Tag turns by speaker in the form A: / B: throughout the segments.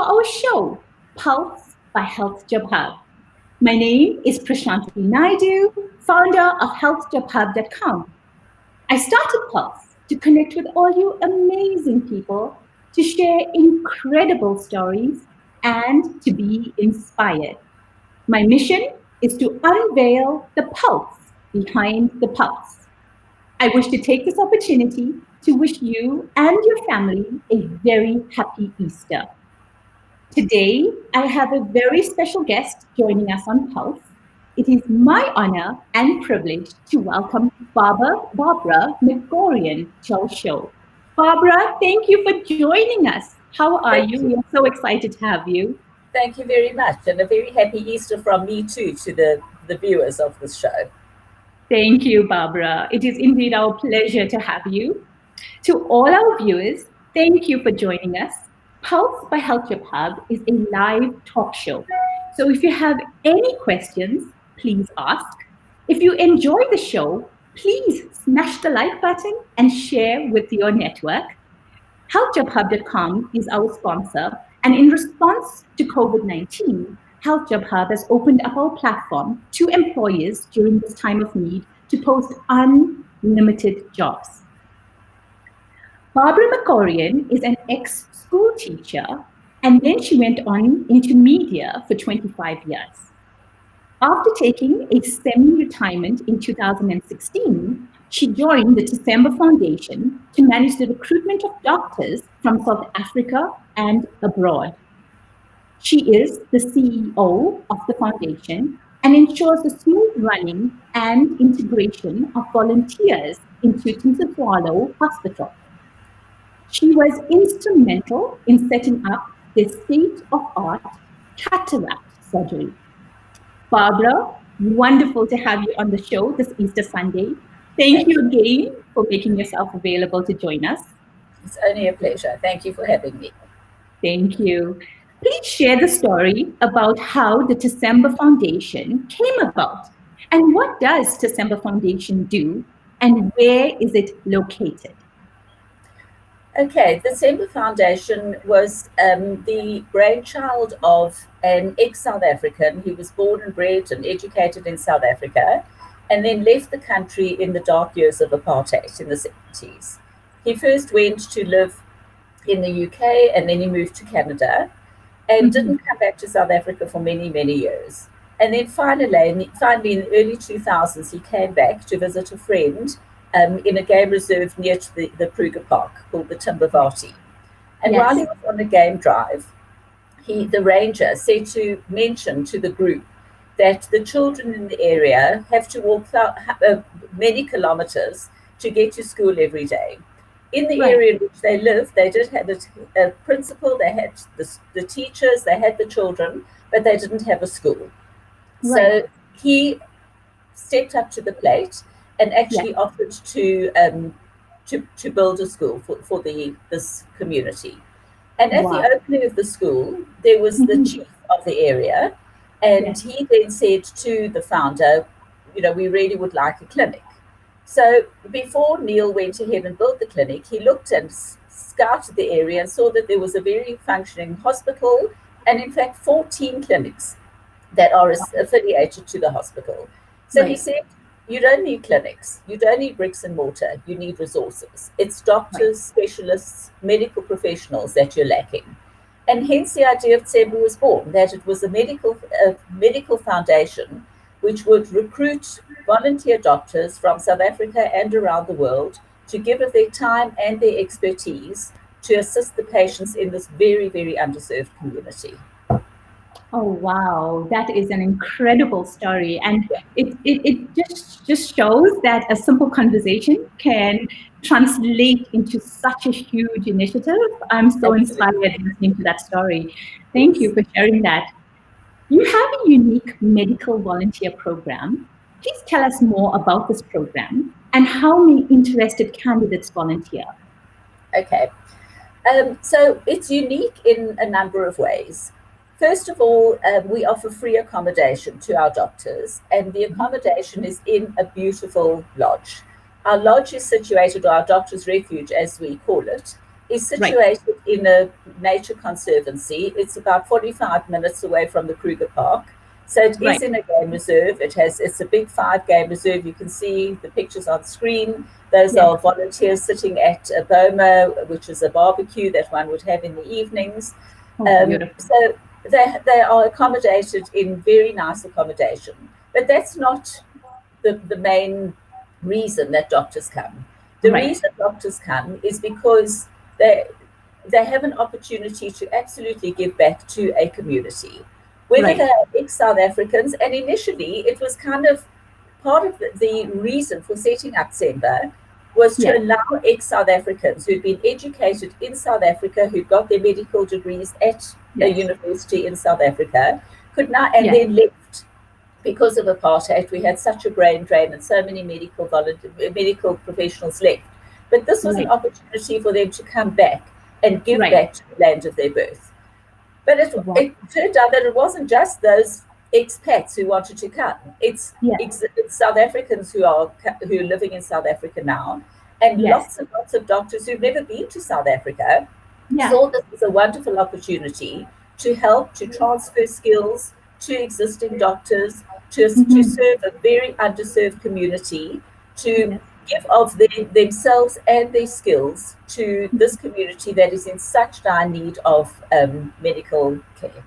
A: our show, Pulse by healthjobhub. My name is Prashanthi Naidu, founder of healthjobhub.com. I started Pulse to connect with all you amazing people, to share incredible stories, and to be inspired. My mission is to unveil the pulse behind the pulse. I wish to take this opportunity to wish you and your family a very happy Easter. Today, I have a very special guest joining us on Pulse. It is my honor and privilege to welcome Barbara Mcgorian to our show. Barbara, thank you for joining us. How are
B: Thank
A: you?
B: you.
A: We are so excited to have you.
B: Thank you very much. And a very happy Easter from me too to the viewers of this show.
A: Thank you, Barbara. It is indeed our pleasure to have you. To all our viewers, thank you for joining us. Pulse by Health Job Hub is a live talk show. So if you have any questions, please ask. If you enjoy the show, please smash the like button and share with your network. healthjobhub.com is our sponsor, and in response to COVID 19, Health Job Hub has opened up our platform to employers during this time of need to post unlimited jobs. Barbara Mcgorian is an ex school teacher, and then she went on into media for 25 years. After taking a semi retirement in 2016, she joined the December Foundation to manage the recruitment of doctors from South Africa and abroad. She is the CEO of the foundation and ensures the smooth running and integration of volunteers into Tintswalo Hospital. She was instrumental in setting up the state-of-art cataract surgery. Barbara, wonderful to have you on the show this Easter Sunday. Thank you again for making yourself available to join us.
B: It's only a pleasure. Thank you for having me.
A: Thank you. Please share the story about how the December Foundation came about and what does December Foundation do and where is it located?
B: Okay, the December Foundation was the brainchild of an ex-South African who was born and bred and educated in South Africa and then left the country in the dark years of apartheid in the 70s. He first went to live in the UK and then he moved to Canada and didn't come back to South Africa for many, many years. And then finally in the early 2000s, he came back to visit a friend in a game reserve near to the Kruger Park called the Timbavati. And while he was on a game drive, the ranger mentioned to the group that the children in the area have to walk many kilometers to get to school every day. In the area in which they live, they did have a principal, they had the teachers, they had the children, but they didn't have a school. Right. So he stepped up to the plate and actually offered to build a school for this community. And at the opening of the school, there was the chief of the area, and he then said to the founder, we really would like a clinic. So before Neil went ahead and built the clinic, he looked and scouted the area and saw that there was a very functioning hospital and in fact 14 clinics that are affiliated to the hospital. So he said, you don't need clinics, you don't need bricks and mortar, you need resources. It's doctors, specialists, medical professionals that you're lacking. And hence the idea of Tsembu was born, that it was a medical foundation which would recruit volunteer doctors from South Africa and around the world to give of their time and their expertise to assist the patients in this very, very underserved community.
A: Oh, wow. That is an incredible story. And it just shows that a simple conversation can translate into such a huge initiative. I'm so inspired listening to that story. Thank you for sharing that. You have a unique medical volunteer program. Please tell us more about this program and how may interested candidates volunteer.
B: Okay. So it's unique in a number of ways. First of all, we offer free accommodation to our doctors, and the accommodation is in a beautiful lodge. Our lodge is situated, or our doctor's refuge, as we call it, is
A: Right.
B: situated in a nature conservancy. It's about 45 minutes away from the Kruger Park. So it is
A: Right.
B: in a game reserve. It's a big 5-game reserve. You can see the pictures on screen. Those
A: Yes.
B: are volunteers sitting at a boma, which is a barbecue that one would have in the evenings.
A: Oh, beautiful.
B: So they are accommodated in very nice accommodation. But that's not the main reason that doctors come. The
A: Right.
B: reason doctors come is because they have an opportunity to absolutely give back to a community. Whether
A: Right.
B: they're ex-South Africans, and initially it was kind of part of the reason for setting up SEMBA was to
A: Yes.
B: allow ex-South Africans who'd been educated in South Africa, who'd got their medical degrees at a
A: Yes.
B: university in South Africa, could now, and
A: Yes.
B: then left because of apartheid. We had such a brain drain and so many medical professionals left. But this was an
A: Right.
B: opportunity for them to come back and give
A: Right.
B: back to the land of their birth. But
A: Wow.
B: it turned out that it wasn't just those expats who wanted to come. It's
A: Yes.
B: South Africans who are living in South Africa now, and
A: Yes.
B: lots of doctors who've never been to South Africa
A: Yeah.
B: saw this as a wonderful opportunity to help to transfer skills to existing doctors, to serve a very underserved community, to
A: Yes.
B: give of themselves and their skills to this community that is in such dire need of medical care.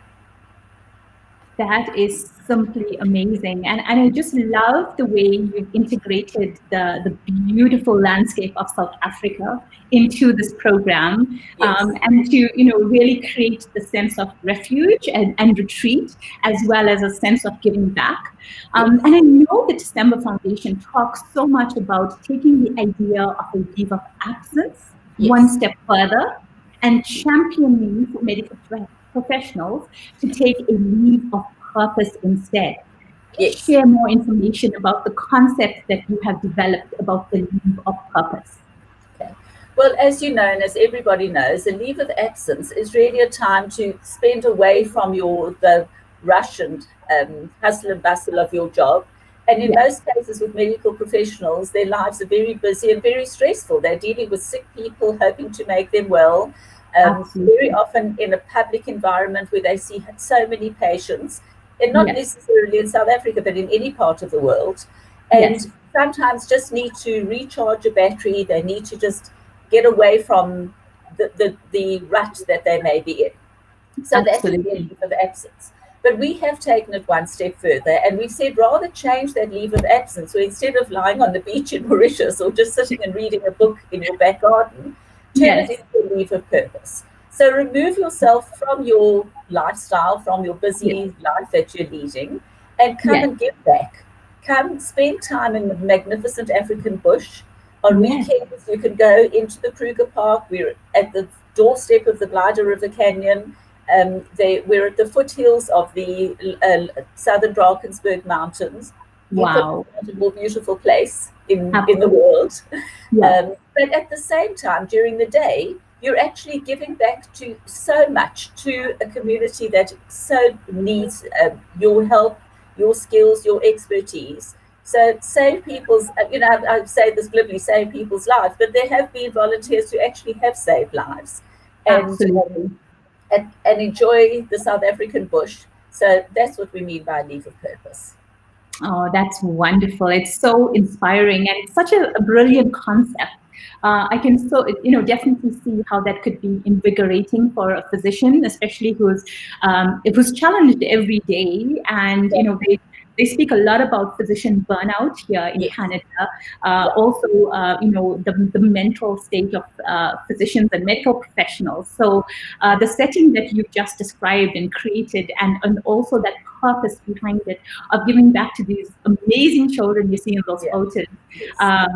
A: That is simply amazing. And I just love the way you've integrated the beautiful landscape of South Africa into this program,
B: Yes,
A: and to, really create the sense of refuge and retreat, as well as a sense of giving back.
B: yes,
A: And I know the December Foundation talks so much about taking the idea of a leave of absence one
B: yes,
A: step further and championing for medical professionals to take a leave of purpose instead. Please
B: yes.
A: share more information about the concept that you have developed about the leave of purpose.
B: Okay. Well, as you know, and as everybody knows, a leave of absence is really a time to spend away from the rush and hustle and bustle of your job. And in
A: Yes,
B: most cases, with medical professionals, their lives are very busy and very stressful. They're dealing with sick people, hoping to make them well. Very
A: absolutely.
B: often in a public environment where they see so many patients, and not
A: Yes,
B: necessarily in South Africa, but in any part of the world. And
A: yes,
B: sometimes just need to recharge a battery. They need to just get away from the rut that they may be in. So that would be a
A: absolutely.
B: leave of absence. But we have taken it one step further, and we've said rather change that leave of absence. So instead of lying on the beach in Mauritius or just sitting and reading a book in your back garden, turn it
A: Yes,
B: into a leave of purpose. So remove yourself from your lifestyle, from your
A: yes,
B: busy life that you're leading, and come
A: yes,
B: and give back. Come spend time in the magnificent African bush. On
A: yes.
B: weekends, you can go into the Kruger Park. We're at the doorstep of the Glider River Canyon. We're at the foothills of the southern Drakensberg Mountains. You couldn't
A: Wow.
B: find a more beautiful place in the
A: Absolutely.
B: world.
A: Yes,
B: But at the same time, during the day, you're actually giving back to so much to a community that so needs your help, your skills, your expertise. So save people's, I say this glibly, save people's lives, but there have been volunteers who actually have saved lives. And
A: absolutely.
B: and enjoy the South African bush. So that's what we mean by leave of purpose.
A: Oh, that's wonderful. It's so inspiring and it's such a brilliant concept. I can definitely see how that could be invigorating for a physician, especially who's challenged every day. And,
B: Yeah.
A: they speak a lot about physician burnout here in
B: Yes.
A: Canada.
B: Yeah.
A: Also, the mental state of physicians and medical professionals. So the setting that you've just described and created, and also that purpose behind it of giving back to these amazing children you see in those
B: Yeah.
A: photos,
B: Yes.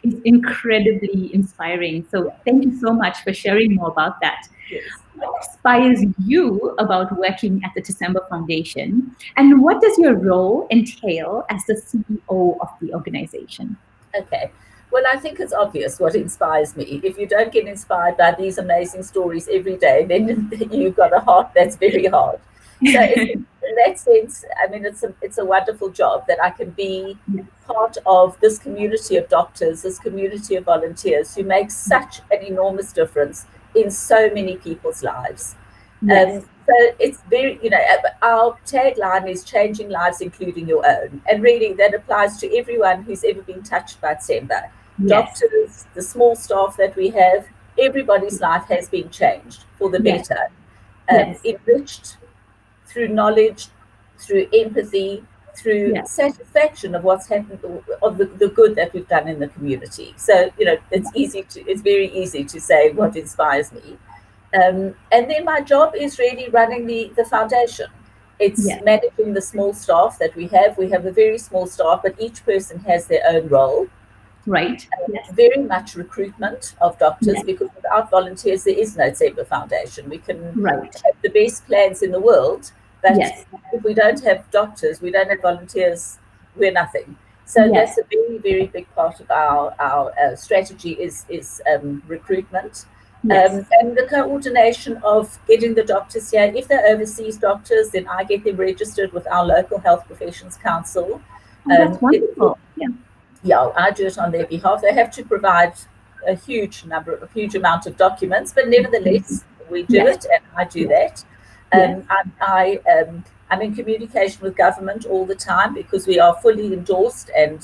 A: is incredibly inspiring. So
B: Yeah.
A: thank you so much for sharing more about that.
B: Yes.
A: What inspires you about working at the December Foundation, and what does your role entail as the CEO of the organization?
B: Okay. Well, I think it's obvious what inspires me. If you don't get inspired by these amazing stories every day, then you've got a heart that's very hard. So in that sense, I mean, it's a wonderful job that I can be
A: Yes,
B: part of this community of doctors, this community of volunteers who make such an enormous difference in so many people's lives.
A: Yes.
B: So it's very, our tagline is changing lives, including your own. And really that applies to everyone who's ever been touched by Tsemba.
A: Yes.
B: Doctors, the small staff that we have, everybody's life has been changed for the
A: Yes.
B: better,
A: Yes.
B: enriched through knowledge, through empathy, through
A: Yes.
B: satisfaction of what's happened, of the good that we've done in the community. So, it's very easy to say what inspires me. And then my job is really running the foundation. It's
A: Yes.
B: managing the small staff that we have. We have a very small staff, but each person has their own role.
A: Right. Yes.
B: Very much recruitment of doctors,
A: Yes.
B: because without volunteers, there is no Tsemba Foundation. We can
A: Right.
B: have the best plans in the world, but
A: Yes.
B: if we don't have doctors, we don't have volunteers, we're nothing. So
A: Yes.
B: that's a very, very big part of our strategy is recruitment.
A: Yes.
B: And the coordination of getting the doctors here. If they're overseas doctors, then I get them registered with our local health professions council.
A: Oh, that's wonderful.
B: Yeah, I do it on their behalf. They have to provide a huge amount of documents, but nevertheless, we do
A: Yes.
B: it, and I do that.
A: Yes.
B: I'm in communication with government all the time, because we are fully endorsed and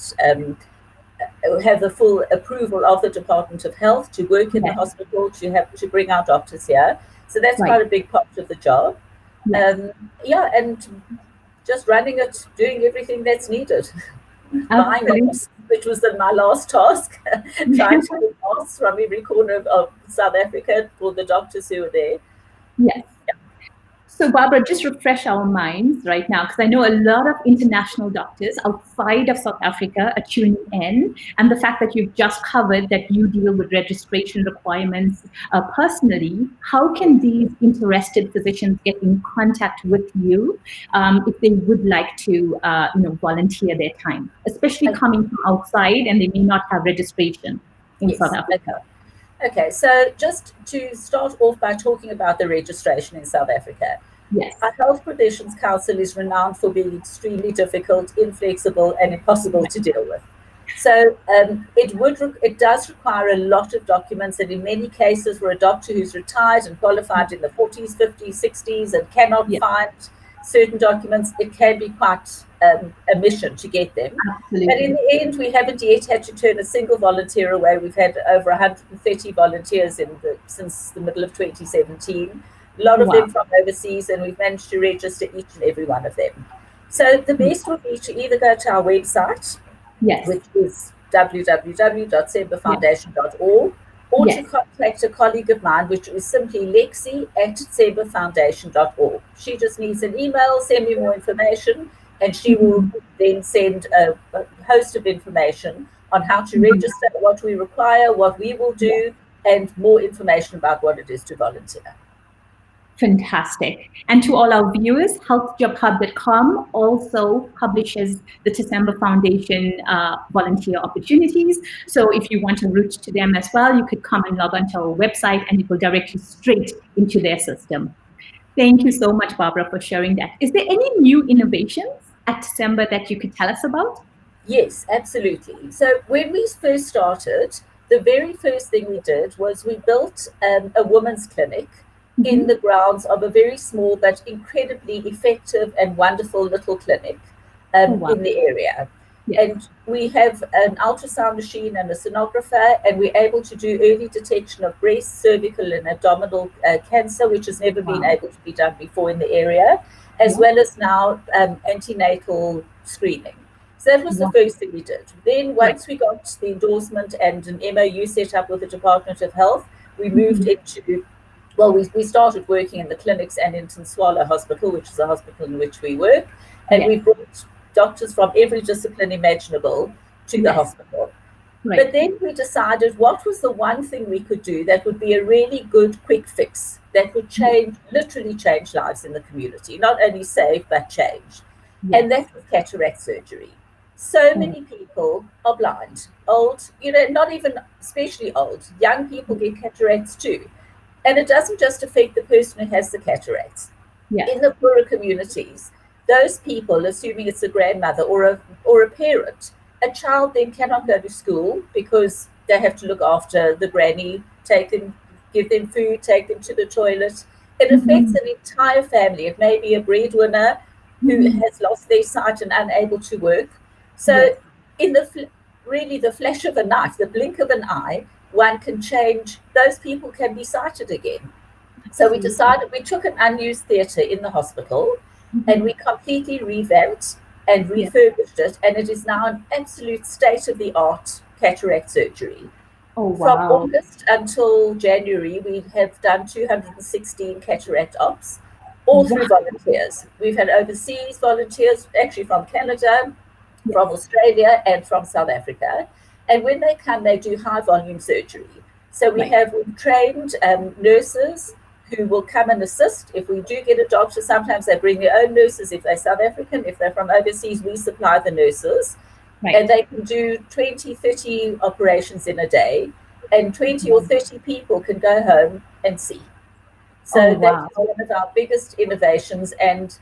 B: have the full approval of the Department of Health to work in the
A: Yes.
B: hospital, to bring our doctors here. So that's
A: Right.
B: quite a big part of the job.
A: Yes.
B: And just running it, doing everything that's needed. Buying
A: Absolutely.
B: masks, which was my last task, trying to get masks from every corner of South Africa for the doctors who were there.
A: Yes. So, Barbara, just refresh our minds right now, because I know a lot of international doctors outside of South Africa are tuning in. And the fact that you've just covered that you deal with registration requirements personally, how can these interested physicians get in contact with you if they would like to volunteer their time, especially coming from outside and they may not have registration in South Africa?
B: Okay, so just to start off by talking about the registration in South Africa.
A: Yes.
B: Our Health Professions Council is renowned for being extremely difficult, inflexible, and impossible to deal with. So it does require a lot of documents, and in many cases, for a doctor who's retired and qualified in the 40s, 50s, 60s, and cannot find certain documents, it can be quite a mission to get them.
A: Absolutely.
B: But in the end, we haven't yet had to turn a single volunteer away. We've had over 130 volunteers since the middle of 2017. A lot of them from overseas, and we've managed to register each and every one of them. So the best would be to either go to our website, which is www.tsembafoundation.org, or to contact a colleague of mine, which is simply Lexi@tsembafoundation.org. She just needs an email, send me more information, and she will then send a host of information on how to register, what we require, what we will do, and more information about what it is to volunteer.
A: Fantastic. And to all our viewers, healthjobhub.com also publishes the Tsemba Foundation volunteer opportunities. So if you want to route to them as well, you could come and log onto our website and it will direct you straight into their system. Thank you so much, Barbara, for sharing that. Is there any new innovations at Tsemba that you could tell us about?
B: Yes, absolutely. So when we first started, the very first thing we did was we built a women's clinic in the grounds of a very small but incredibly effective and wonderful little clinic in the area. Yes. And we have an ultrasound machine and a sonographer, and we're able to do early detection of breast, cervical, and abdominal cancer, which has never been able to be done before in the area, as well as now antenatal screening. So that was the first thing we did. Then once we got the endorsement and an MOU set up with the Department of Health, we moved into, we started working in the clinics and in Swallow Hospital, which is a hospital in which we work, and we brought doctors from every discipline imaginable to the hospital. Right. But then we decided what was the one thing we could do that would be a really good quick fix that would literally change lives in the community, not only save, but change. And that was cataract surgery. So many people are blind, old, not even especially old, young people get cataracts too. And it doesn't just affect the person who has the cataracts. In the poorer communities, those people, assuming it's a grandmother or a parent, a child then cannot go to school because they have to look after the granny, give give them food, take them to the toilet. It affects an entire family. It may be a breadwinner who has lost their sight and unable to work. So in really the flash of a knife, the blink of an eye, one can change, those people can be sighted again. So we decided, we took an unused theatre in the hospital and we completely revamped and refurbished it, and it is now an absolute state-of-the-art cataract surgery.
A: Oh, wow.
B: From August until January, we have done 216 cataract ops, all through volunteers. We've had overseas volunteers, actually from Canada, from Australia, and from South Africa. And when they come, they do high-volume surgery. So we've trained nurses who will come and assist. If we do get a doctor, sometimes they bring their own nurses. If they're South African, if they're from overseas, we supply the nurses. And they can do 20, 30 operations in a day, and 20 or 30 people can go home and see. So that's one of our biggest innovations. And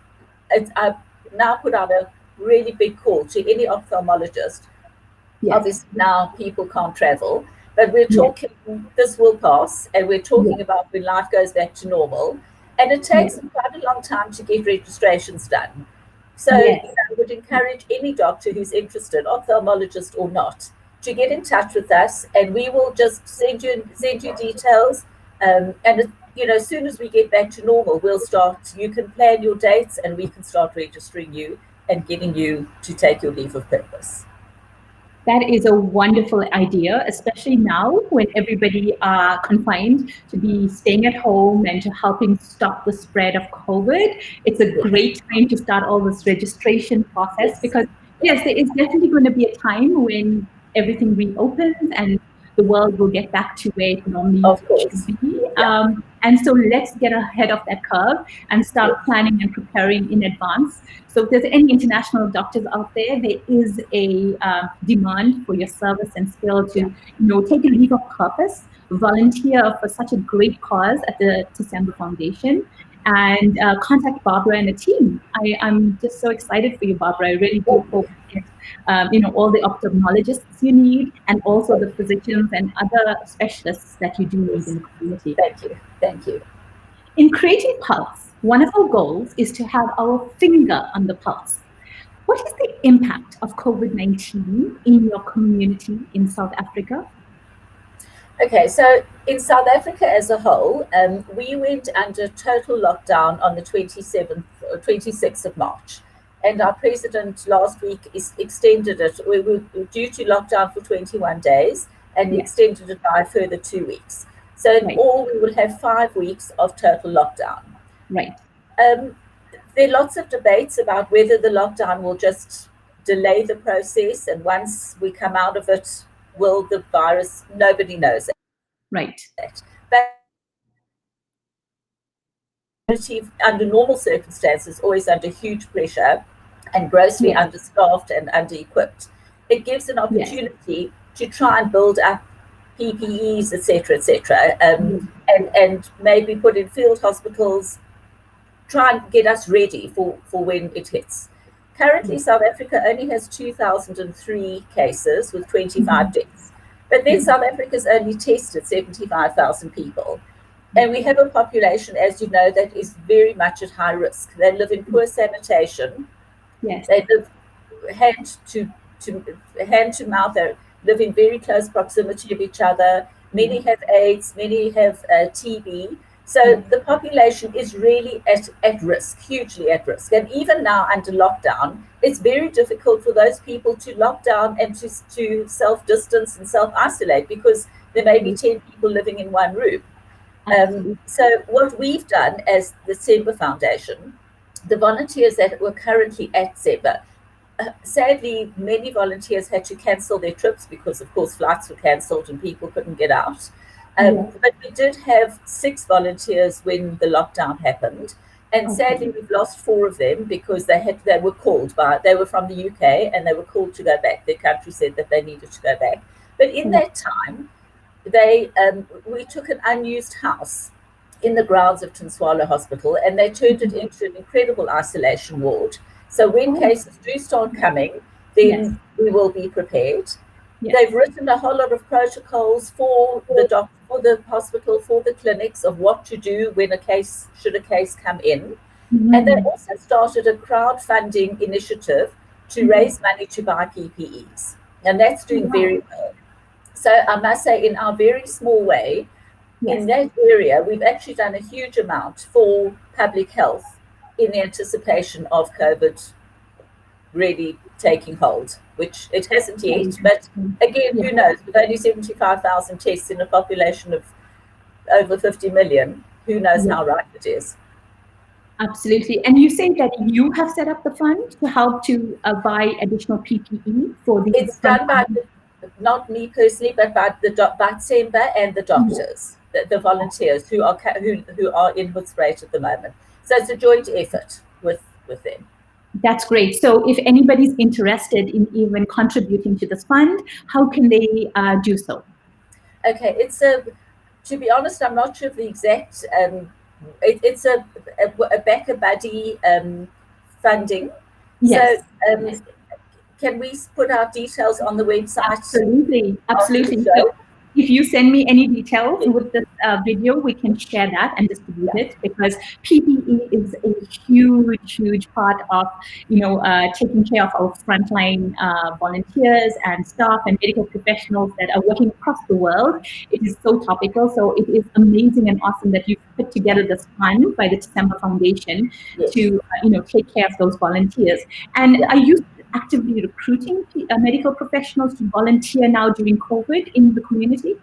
B: I've now put out a really big call to any ophthalmologist. Obviously now people can't travel, but we're talking, this will pass, and we're talking about when life goes back to normal. And it takes quite a long time to get registrations done. So I would encourage any doctor who's interested, ophthalmologist or not, to get in touch with us, and we will just send you details. And as soon as we get back to normal, we'll start. You can plan your dates, and we can start registering you and getting you to take your leave of purpose.
A: That is a wonderful idea, especially now when everybody are confined, to be staying at home and to helping stop the spread of COVID. It's a great time to start all this registration process because, there is definitely going to be a time when everything reopens and the world will get back to where it normally should be. And so let's get ahead of that curve and start planning and preparing in advance. So if there's any international doctors out there, there is a demand for your service and skill to, take a leave of purpose, volunteer for such a great cause at the December Foundation, and contact Barbara and the team. I'm just so excited for you, Barbara. I really do hope you get, all the ophthalmologists you need, and also the physicians and other specialists that you do need in the community.
B: Thank you.
A: In creating Pulse, one of our goals is to have our finger on the pulse. What is the impact of COVID-19 in your community in South Africa?
B: Okay, so in South Africa as a whole, we went under total lockdown on the 26th of March. And our president last week extended it. We were due to lockdown for 21 days, and he extended it by a further 2 weeks. So in all, we will have 5 weeks of total lockdown.
A: Right.
B: There are lots of debates about whether the lockdown will just delay the process, and once we come out of it, will the virus, nobody knows that.
A: Right.
B: But under normal circumstances, always under huge pressure and grossly understaffed and under-equipped. It gives an opportunity to try and build up PPEs, etc., and maybe put in field hospitals, try and get us ready for when it hits. Currently, South Africa only has 2,003 cases with 25 deaths. But then South Africa's only tested 75,000 people. And we have a population, as you know, that is very much at high risk. They live in poor sanitation. They live hand to mouth. They live in very close proximity of each other. Many have AIDS, many have TB. So the population is really at risk, hugely at risk. And even now under lockdown, it's very difficult for those people to lock down and to self-distance and self-isolate because there may be 10 people living in one room. So what we've done as the SEMBA Foundation, the volunteers that were currently at SEMBA, sadly, many volunteers had to cancel their trips because, of course, flights were cancelled and people couldn't get out. But we did have 6 volunteers when the lockdown happened, and sadly we've lost 4 of them because they were from the UK and they were called to go back. Their country said that they needed to go back. But in that time, we took an unused house in the grounds of Tinswala Hospital, and they turned it into an incredible isolation ward. So when cases do start coming, then we will be prepared. They've written a whole lot of protocols for the for the hospital, for the clinics, of what to do when should a case come in. And they also started a crowdfunding initiative to raise money to buy PPEs. And that's doing very well. So I must say, in our very small way, in that area, we've actually done a huge amount for public health in the anticipation of COVID really taking hold, which it hasn't yet. But again, who knows? With only 75,000 tests in a population of over 50 million, who knows how right it is.
A: Absolutely. And you say that you have set up the fund to help to buy additional PPE for the...
B: It's done by, not me personally, but by Semba and the doctors, the volunteers who are in Hoedspruit at the moment. So it's a joint effort with them.
A: That's great. So if anybody's interested in even contributing to this fund, how can they do so?
B: Okay, to be honest, I'm not sure of the exact, it's a backer buddy funding.
A: Yes.
B: So can we put our details on the website?
A: Absolutely, absolutely. So if you send me any details with this video, we can share that and distribute it, because PPE is a huge part of, taking care of our frontline volunteers and staff and medical professionals that are working across the world. It is so topical. So it is amazing and awesome that you've put together this fund by the December Foundation to, take care of those volunteers. And are you actively recruiting medical professionals to volunteer now during COVID in the community?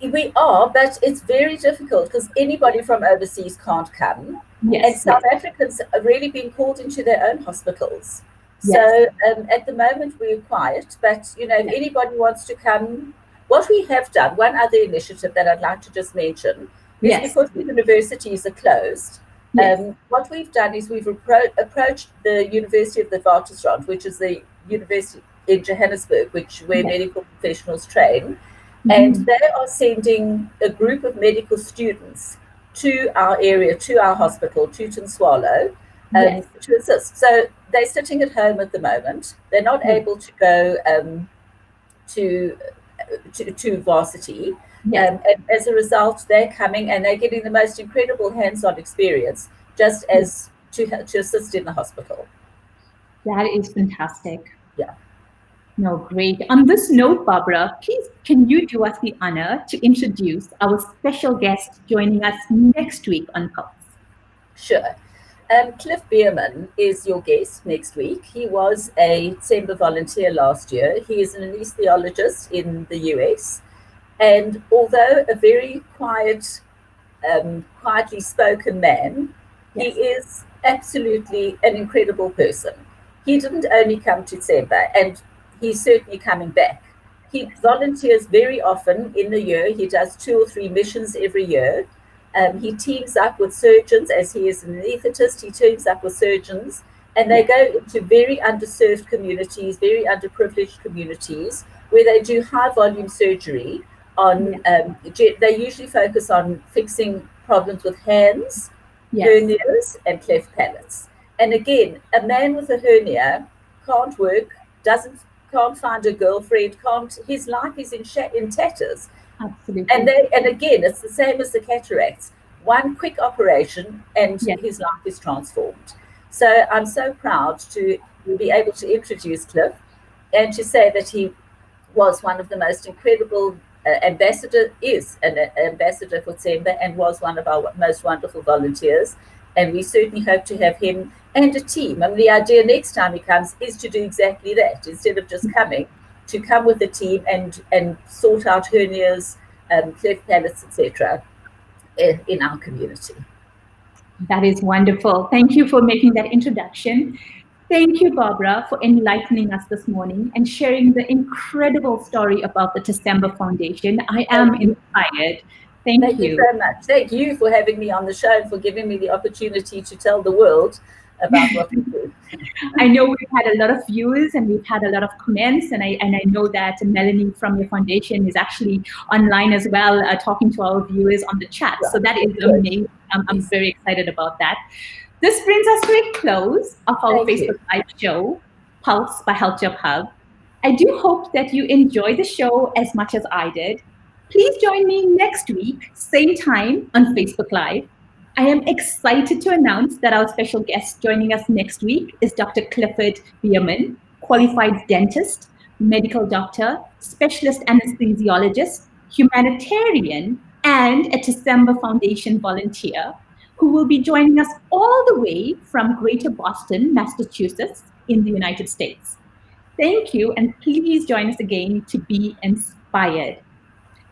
B: We are, but it's very difficult because anybody from overseas can't come. And South Africans are really being called into their own hospitals. So at the moment we're quiet, but if anybody wants to come, what we have done, one other initiative that I'd like to just mention, is because the universities are closed, what we've done is we've approached the University of the Witwatersrand, which is the university in Johannesburg, where medical professionals train, and they are sending a group of medical students to our area, to our hospital, to Swallow, to assist. So they're sitting at home at the moment. They're not able to go to varsity. And as a result, they're coming and they're getting the most incredible hands-on experience, just as to assist in the hospital.
A: That is fantastic.
B: Yeah.
A: No, great. On this note, Barbara, please can you do us the honor to introduce our special guest joining us next week on Pulse?
B: Sure. Cliff Bierman is your guest next week. He was a Semba volunteer last year. He is an anesthesiologist in the US. And although a very quietly spoken man, he is absolutely an incredible person. He didn't only come to Semba, and he's certainly coming back. He volunteers very often in the year. He does 2 or 3 missions every year. He teams up with surgeons, as he is an anesthetist. He teams up with surgeons, and they go into very underserved communities, very underprivileged communities, where they do high volume surgery. They usually focus on fixing problems with hands, hernias, and cleft palates. And again, a man with a hernia can't work, can't find a girlfriend, his life is in tatters.
A: Absolutely.
B: And again, it's the same as the cataracts. One quick operation and his life is transformed. So I'm so proud to be able to introduce Cliff and to say that he was one of the most incredible ambassador for Semba, and was one of our most wonderful volunteers. And we certainly hope to have him and a team. And the idea next time he comes is to do exactly that. Instead of just coming, to come with a team and sort out hernias, cleft palates, etc. in our community.
A: That is wonderful. Thank you for making that introduction. Thank you, Barbara, for enlightening us this morning and sharing the incredible story about the December Foundation. I am inspired. Thank you
B: so much. Thank you for having me on the show and for giving me the opportunity to tell the world about what we do.
A: I know we've had a lot of views and we've had a lot of comments, and I know that Melanie from your foundation is actually online as well, talking to our viewers on the chat. So that is amazing. I'm very excited about that. This brings us to a close of our Facebook Live show, Pulse by HealthJobhub. I do hope that you enjoy the show as much as I did. Please join me next week, same time on Facebook Live. I am excited to announce that our special guest joining us next week is Dr. Clifford Bierman, qualified dentist, medical doctor, specialist anesthesiologist, humanitarian, and a December Foundation volunteer who will be joining us all the way from Greater Boston, Massachusetts, in the United States. Thank you, and please join us again to be inspired.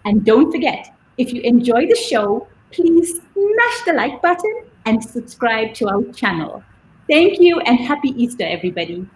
A: And don't forget, if you enjoy the show, please smash the like button and subscribe to our channel. Thank you and happy Easter, everybody.